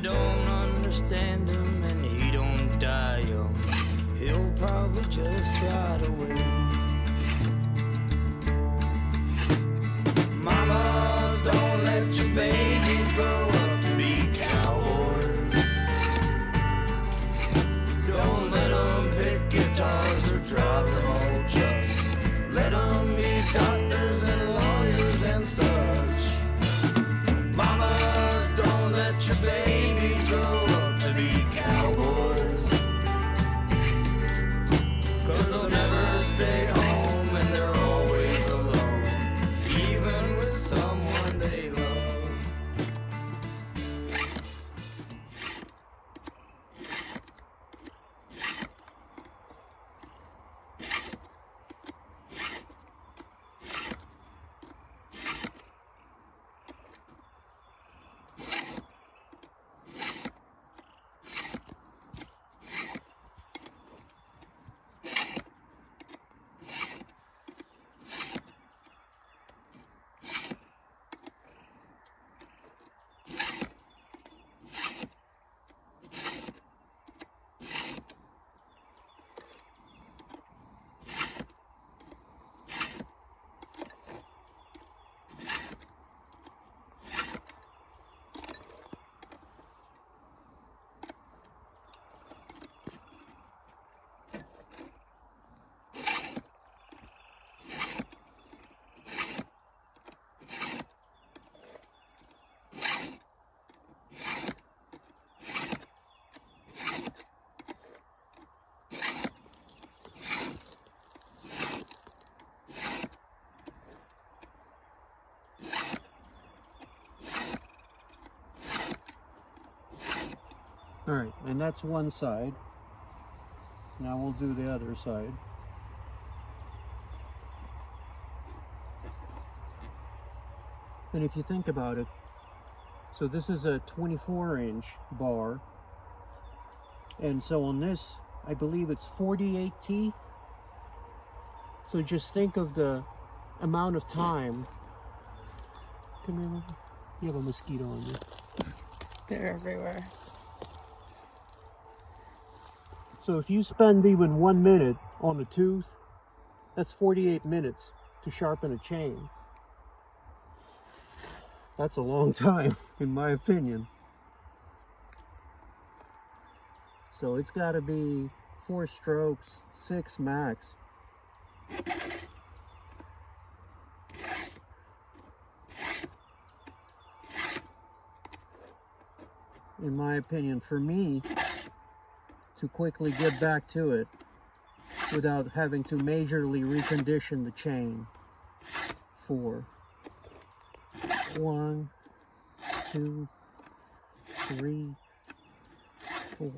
don't understand him and he don't die young. He'll probably just ride away. Mamas, don't let your babies grow up to be cowboys. Don't let them pick guitars or drive them old trucks. Let them be doctors and lawyers and such. Mamas, don't let your babies grow up to be cowboys. 'Cause they'll never stay home and they're always alone, even with someone they love. Alright, and that's one side. Now we'll do the other side. And if you think about it, so this is a 24-inch bar. And so on this, I believe it's 48 teeth. So just think of the amount of time. Come here, you have a mosquito on you. They're everywhere. So if you spend even 1 minute on a tooth, that's 48 minutes to sharpen a chain. That's a long time, in my opinion. So it's got to be 4 strokes, 6 max. In my opinion, for me, to quickly get back to it without having to majorly recondition the chain. 4. 1, 2, 3, 4.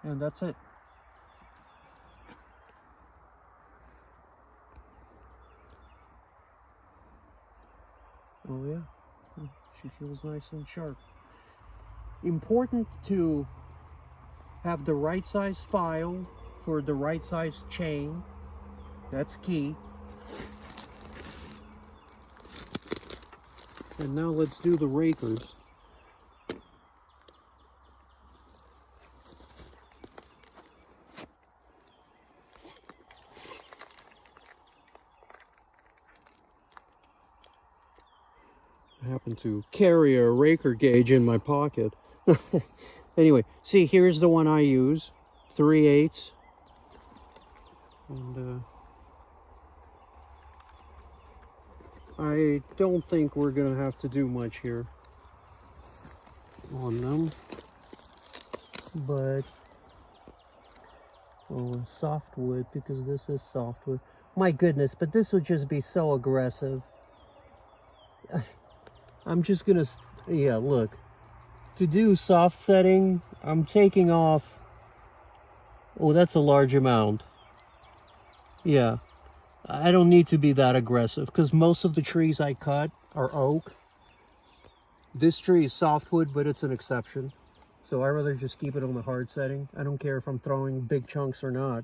And that's it. Oh yeah, she feels nice and sharp. Important to have the right size file for the right size chain. That's key. And now let's do the rakers. I happen to carry a raker gauge in my pocket. Anyway, see, here's the one I use, 3/8. And I don't think we're gonna have to do much here on them, but softwood, because this is softwood. My goodness, but this would just be so aggressive. I'm just gonna, yeah, look, to do soft setting, I'm taking off, oh, that's a large amount. Yeah, I don't need to be that aggressive, because most of the trees I cut are oak. This tree is softwood, but it's an exception. So I rather just keep it on the hard setting. I don't care if I'm throwing big chunks or not.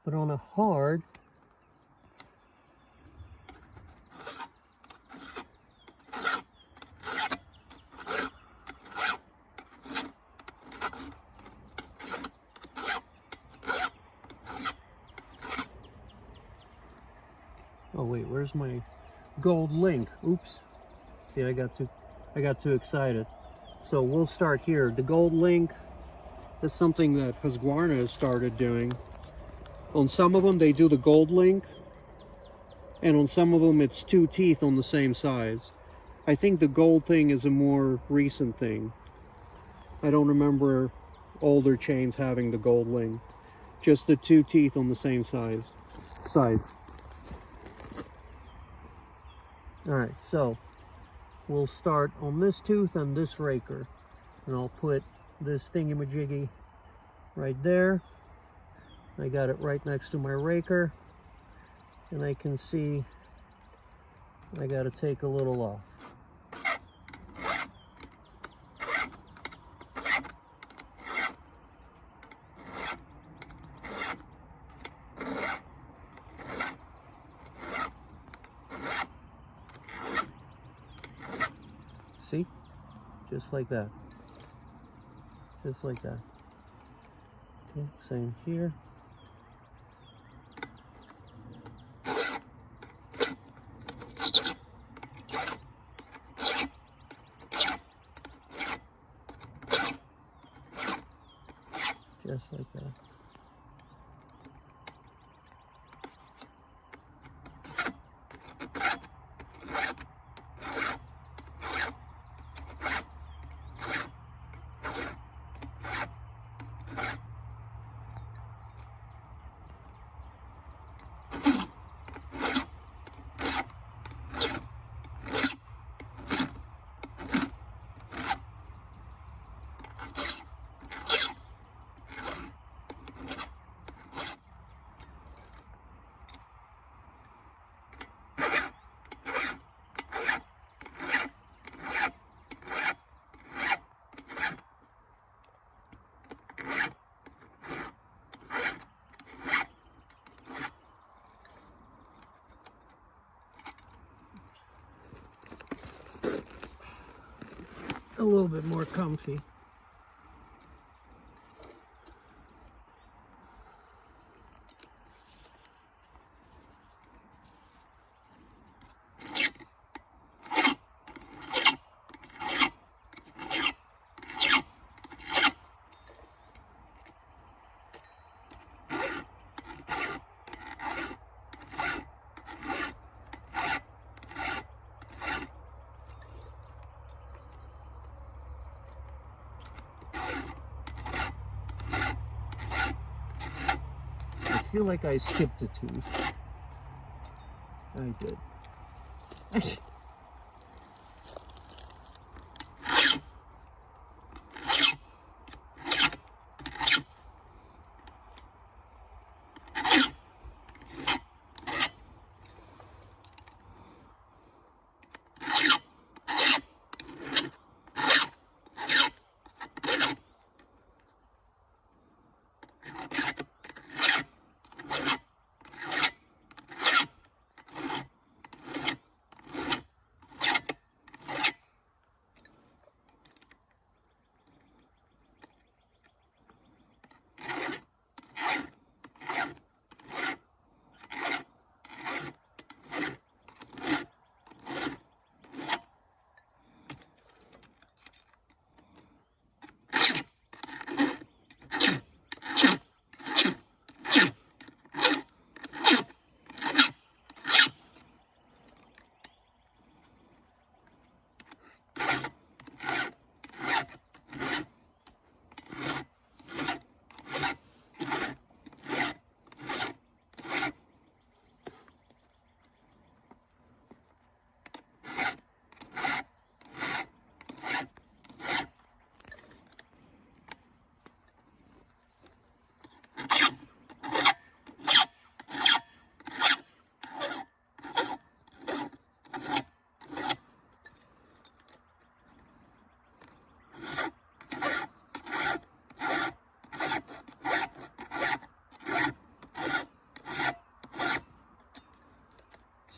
But on a hard, oh wait, where's my gold link? Oops. See, I got too excited. So we'll start here. The gold link is something that Husqvarna has started doing. On some of them they do the gold link, and on some of them it's 2 teeth on the same size. I think the gold thing is a more recent thing. I don't remember older chains having the gold link. Just the 2 teeth on the same side. Alright, so we'll start on this tooth and this raker. And I'll put this thingamajiggy right there. I got it right next to my raker. And I can see I gotta take a little off. See? Just like that. Just like that. Okay, same here. Just like that. A little bit more comfy. I feel like I skipped a tooth. I did.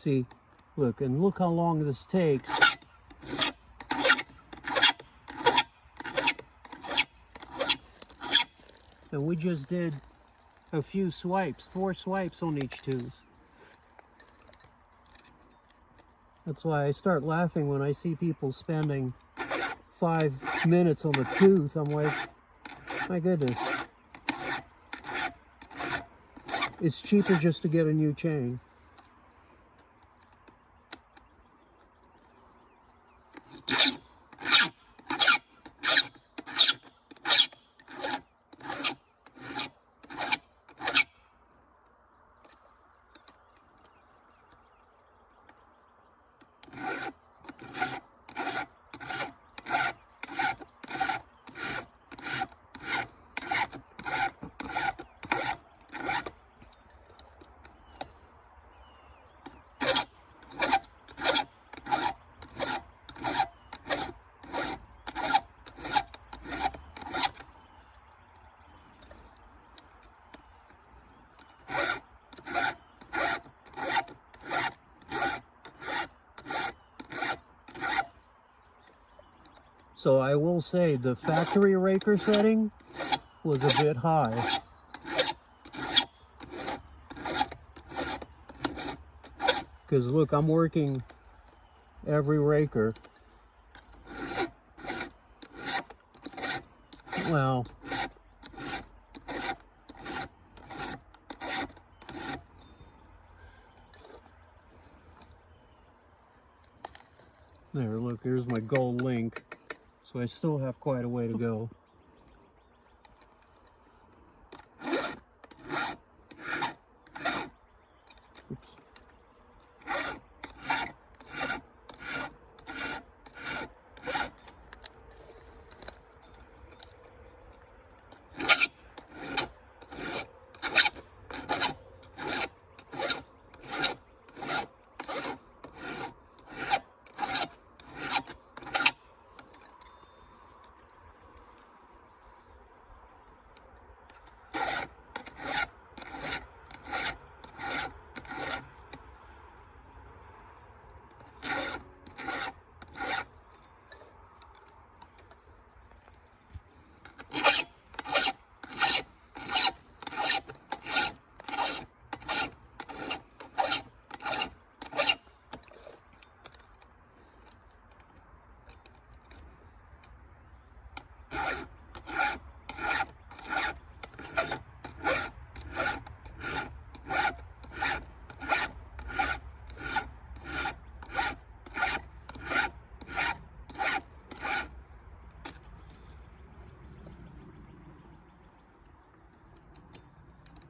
See, look, and look how long this takes. And we just did a few swipes, 4 swipes on each tooth. That's why I start laughing when I see people spending 5 minutes on a tooth. I'm like, my goodness. It's cheaper just to get a new chain. So I will say the factory raker setting was a bit high. Because look, I'm working every raker. Well, there, look, here's my gold link. So I still have quite a way to go.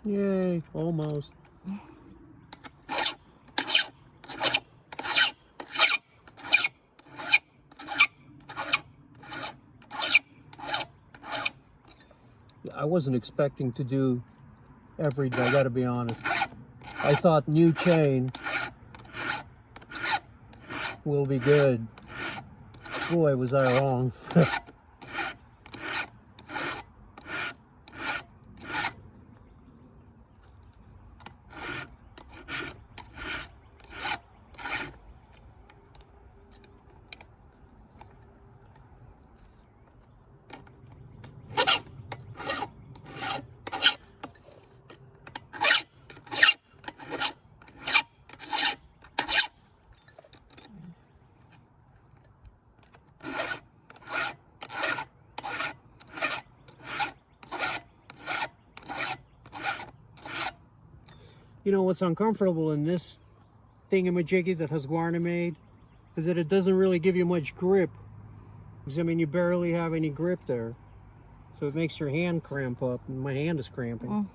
Yay, almost. I wasn't expecting to do every day, I gotta be honest. I thought new chain will be good. Boy, was I wrong. You know what's uncomfortable in this thingamajiggy that Husqvarna made is that it doesn't really give you much grip. Because, I mean, you barely have any grip there. So it makes your hand cramp up, and my hand is cramping.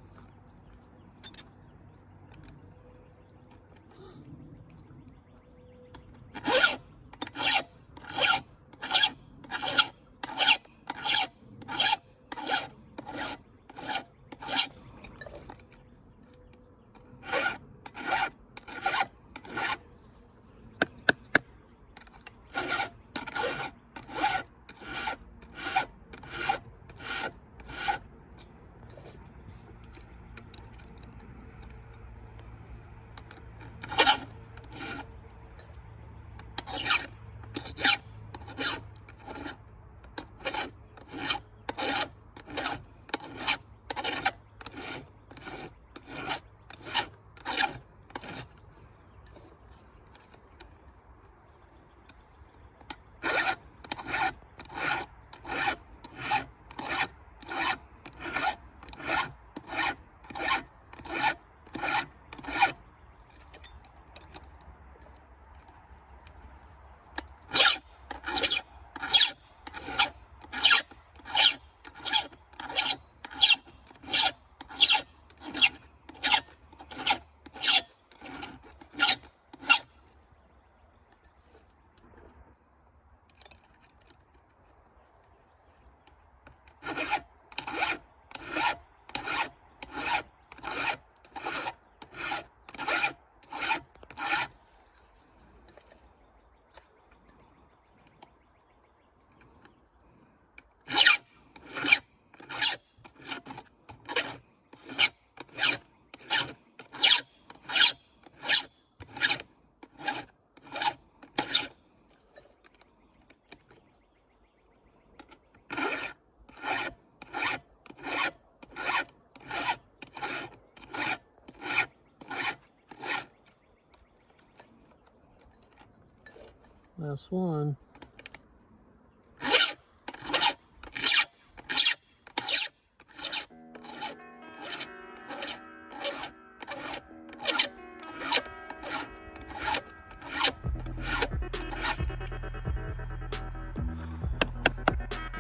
Last one.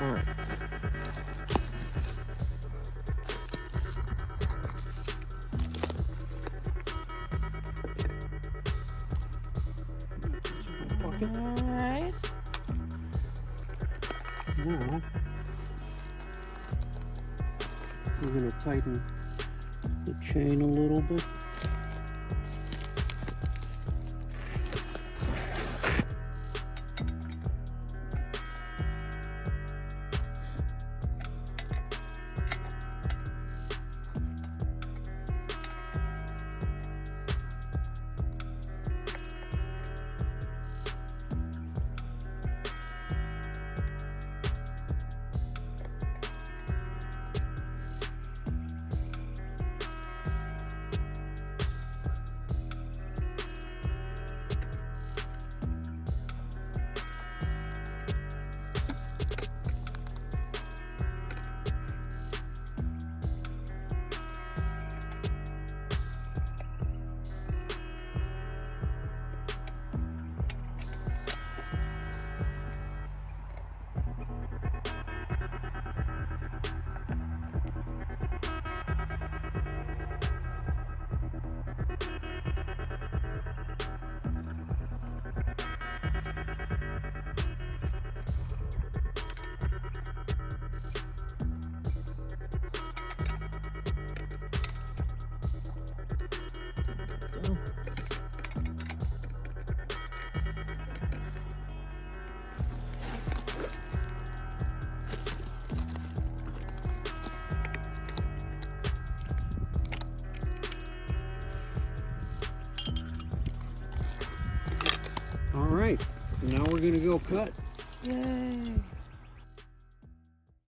All right. Bucket. Alright. Now we're going to tighten the chain a little bit. All right, now we're gonna go cut. Yay.